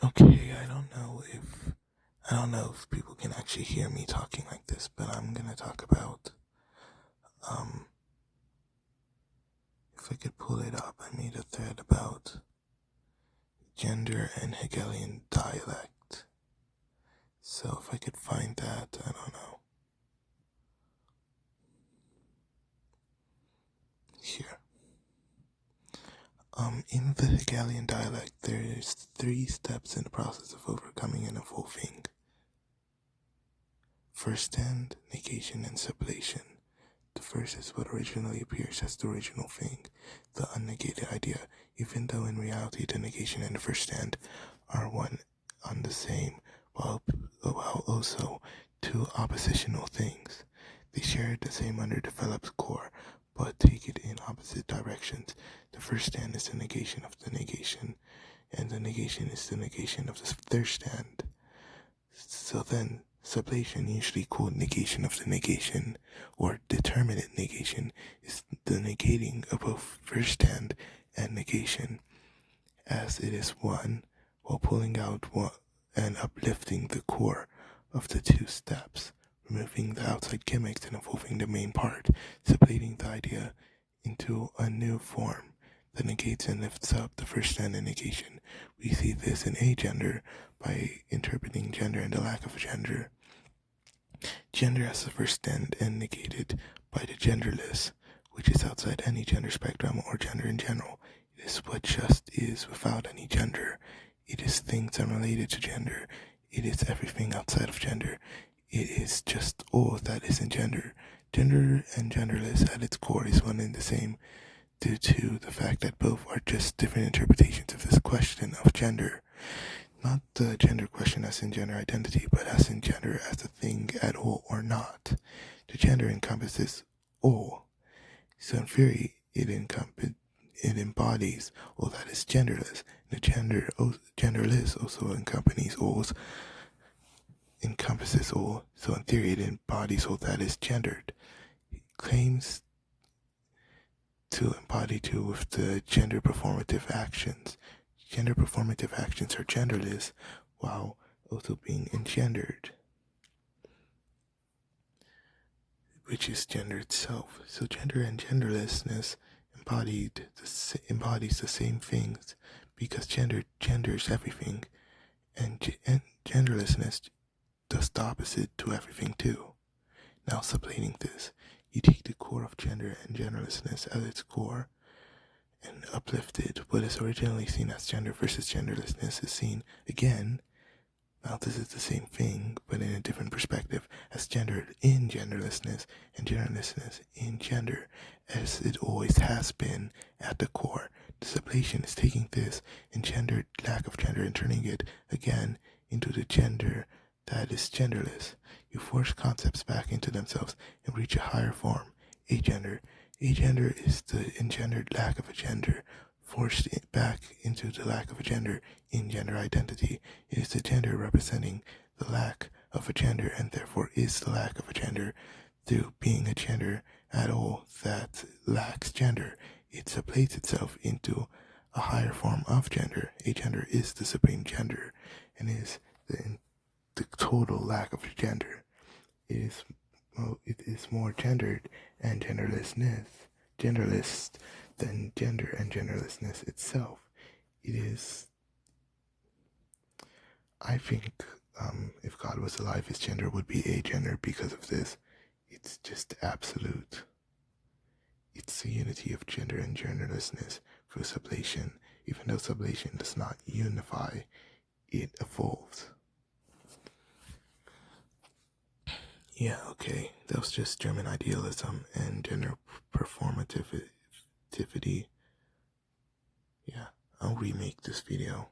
Okay, I don't know if people can actually hear me talking like this, but I'm gonna talk about, if I could pull it up, I made a thread about gender and Hegelian dialect. So if I could find that, I don't know. Here. In the Hegelian dialect, there's 3 steps in the process of overcoming and evolving. First stand, negation, and sublation. The first is what originally appears as the original thing, the unnegated idea, even though in reality the negation and the first stand are one and the same, while also 2 oppositional things. They share the same underdeveloped core, but take it in opposite directions. The first stand is the negation of the negation, and the negation is the negation of the third stand. So then, sublation, usually called negation of the negation, or determinate negation, is the negating of both first stand and negation, as it is one, while pulling out one and uplifting the core of the 2 steps, removing the outside gimmicks and evolving the main part, sublating the idea into a new form that negates and lifts up the first stand and negation. We see this in agender by interpreting gender and the lack of gender. Gender as the first stand and negated by the genderless, which is outside any gender spectrum or gender in general. It is what just is without any gender. It is things unrelated to gender. It is everything outside of gender. It is just all that is in gender. Gender and genderless at its core is one and the same, due to the fact that both are just different interpretations of this question of gender. Not the gender question as in gender identity, but as in gender as a thing at all or not. The gender encompasses all. So in theory, it embodies all that is genderless. The genderless also encompasses all. So in theory, it embodies all that is gendered. It claims to embody too with the gender performative actions. Gender performative actions are genderless while also being engendered, which is gender itself. So gender and genderlessness embodies the same things, because gender genders everything, and genderlessness does the opposite to everything too. Now sublating this, you take the core of gender and genderlessness at its core and uplifted. What is originally seen as gender versus genderlessness is seen again. Now this is the same thing, but in a different perspective, as gendered in genderlessness and genderlessness in gender, as it always has been at the core. The sublation is taking this engendered lack of gender and turning it again into the gender that is genderless. You force concepts back into themselves and reach a higher form, agender. Agender is the engendered lack of a gender, forced back into the lack of a gender in gender identity. It is the gender representing the lack of a gender, and therefore is the lack of a gender through being a gender at all that lacks gender. It sublates itself into a higher form of gender. Agender is the supreme gender and is the total lack of gender. It is more gendered and genderless than gender and genderlessness itself. It is, I think, if God was alive, his gender would be agender because of this. It's just absolute. It's the unity of gender and genderlessness through sublation. Even though sublation does not unify, it evolves. Yeah, okay, that was just German idealism and gender performativity. Yeah, I'll remake this video.